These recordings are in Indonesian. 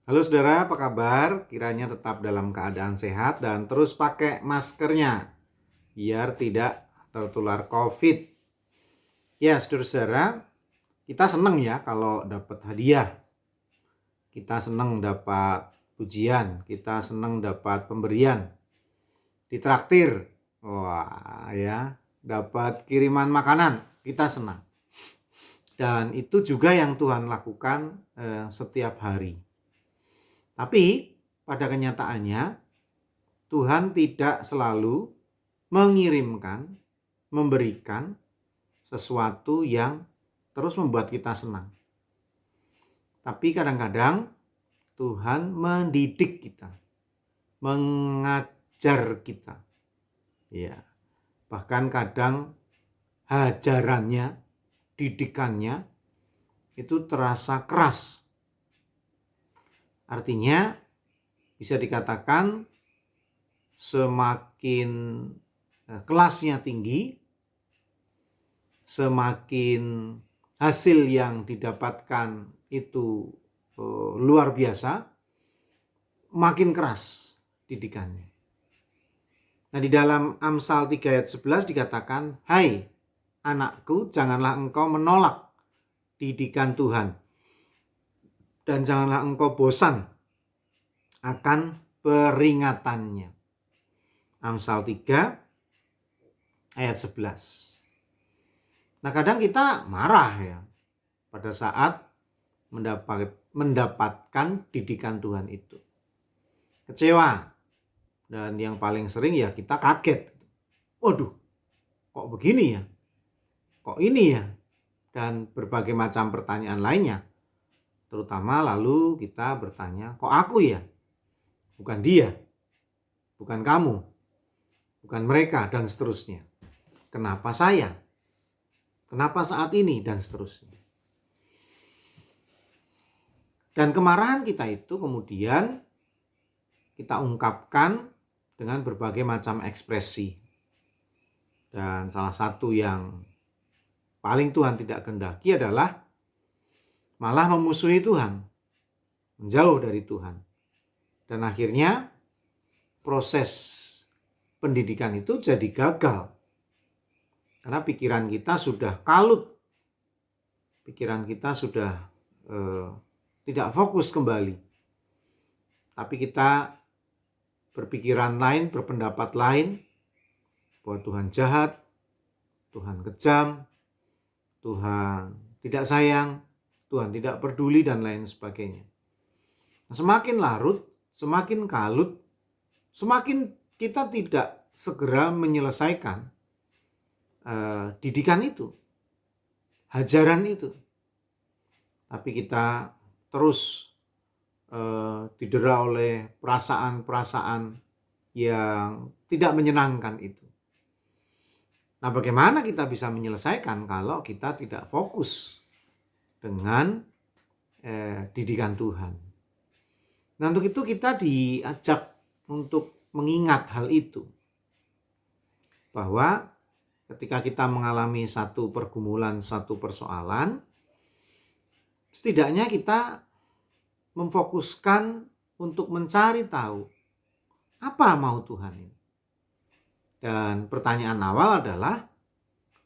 Halo saudara, apa kabar? Kiranya tetap dalam keadaan sehat dan terus pakai maskernya biar tidak tertular COVID. Ya, saudara-saudara, kita senang ya kalau dapat hadiah. Kita senang dapat pujian, kita senang dapat pemberian, ditraktir. Wah, ya, dapat kiriman makanan, kita senang. Dan itu juga yang Tuhan lakukan setiap hari. Tapi pada kenyataannya Tuhan tidak selalu mengirimkan, memberikan sesuatu yang terus membuat kita senang. Tapi kadang-kadang Tuhan mendidik kita, mengajar kita. Ya, bahkan kadang hajarannya, didikannya itu terasa keras. Artinya bisa dikatakan semakin kelasnya tinggi, semakin hasil yang didapatkan itu luar biasa, makin keras didikannya. Nah, di dalam Amsal 3 ayat 11 dikatakan, "Hai anakku, janganlah engkau menolak didikan Tuhan, dan janganlah engkau bosan akan peringatannya." Amsal 3 ayat 11. Nah, kadang kita marah ya pada saat mendapatkan didikan Tuhan itu. Kecewa. Dan yang paling sering ya kita kaget. Waduh, kok begini ya? Kok ini ya? Dan berbagai macam pertanyaan lainnya. Terutama lalu kita bertanya, kok aku ya? Bukan dia, bukan kamu, bukan mereka, dan seterusnya. Kenapa saya? Kenapa saat ini? Dan seterusnya. Dan kemarahan kita itu kemudian kita ungkapkan dengan berbagai macam ekspresi. Dan salah satu yang paling Tuhan tidak kehendaki adalah malah memusuhi Tuhan, menjauh dari Tuhan. Dan akhirnya proses pendidikan itu jadi gagal. Karena pikiran kita sudah kalut. Pikiran kita sudah tidak fokus kembali. Tapi kita berpikiran lain, berpendapat lain, bahwa Tuhan jahat, Tuhan kejam, Tuhan tidak sayang, Tuhan tidak peduli, dan lain sebagainya. Semakin larut, semakin kalut, semakin kita tidak segera menyelesaikan didikan itu, hajaran itu. Tapi kita terus didera oleh perasaan-perasaan yang tidak menyenangkan itu. Nah, bagaimana kita bisa menyelesaikan kalau kita tidak fokus dengan didikan Tuhan? Nah, untuk itu kita diajak untuk mengingat hal itu. Bahwa ketika kita mengalami satu pergumulan, satu persoalan, setidaknya kita memfokuskan untuk mencari tahu apa mau Tuhan ini. Dan pertanyaan awal adalah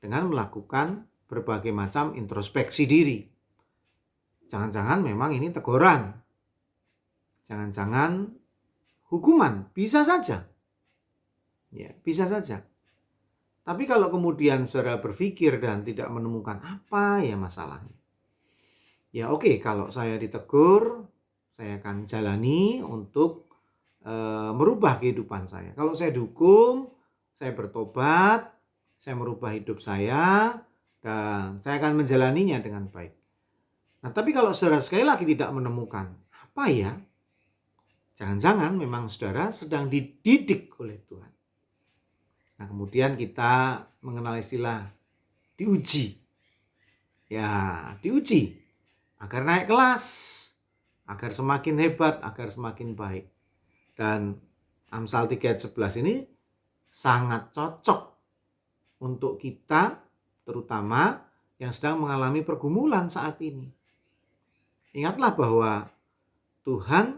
dengan melakukan berbagai macam introspeksi diri. Jangan-jangan memang ini teguran. Jangan-jangan hukuman. Bisa saja. Ya, bisa saja. Tapi kalau kemudian saudara berpikir dan tidak menemukan apa ya masalahnya. Ya oke, kalau saya ditegur, saya akan jalani untuk merubah kehidupan saya. Kalau saya dukung, saya bertobat, saya merubah hidup saya, dan saya akan menjalaninya dengan baik. Nah, tapi kalau saudara sekali lagi tidak menemukan apa ya, jangan-jangan memang saudara sedang dididik oleh Tuhan. Nah, kemudian kita mengenal istilah diuji. Ya, diuji agar naik kelas, agar semakin hebat, agar semakin baik. Dan Amsal 3 ayat 11 ini sangat cocok untuk kita, terutama yang sedang mengalami pergumulan saat ini. Ingatlah bahwa Tuhan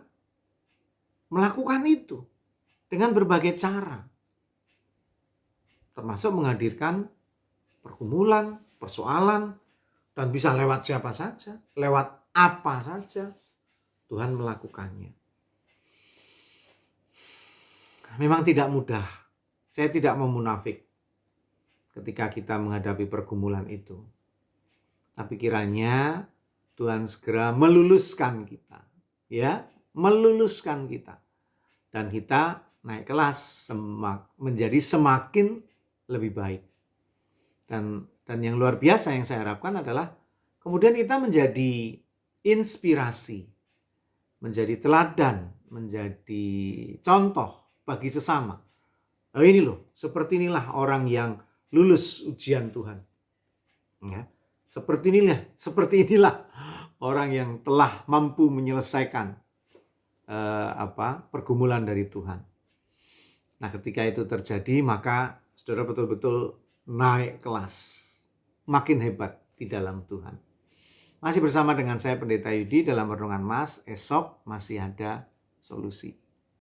melakukan itu dengan berbagai cara, termasuk menghadirkan pergumulan, persoalan, dan bisa lewat siapa saja, lewat apa saja Tuhan melakukannya. Memang tidak mudah. Saya tidak mau munafik ketika kita menghadapi pergumulan itu. Tapi kiranya Tuhan segera meluluskan kita, ya, meluluskan kita, dan kita naik kelas menjadi semakin lebih baik. Dan yang luar biasa yang saya harapkan adalah kemudian kita menjadi inspirasi, menjadi teladan, menjadi contoh bagi sesama. Oh, ini loh, seperti inilah orang yang lulus ujian Tuhan. Ya, seperti inilah orang yang telah mampu menyelesaikan pergumulan dari Tuhan. Nah, ketika itu terjadi, maka saudara betul-betul naik kelas, makin hebat di dalam Tuhan. Masih bersama dengan saya Pendeta Yudi dalam Renungan Mas, esok masih ada solusi.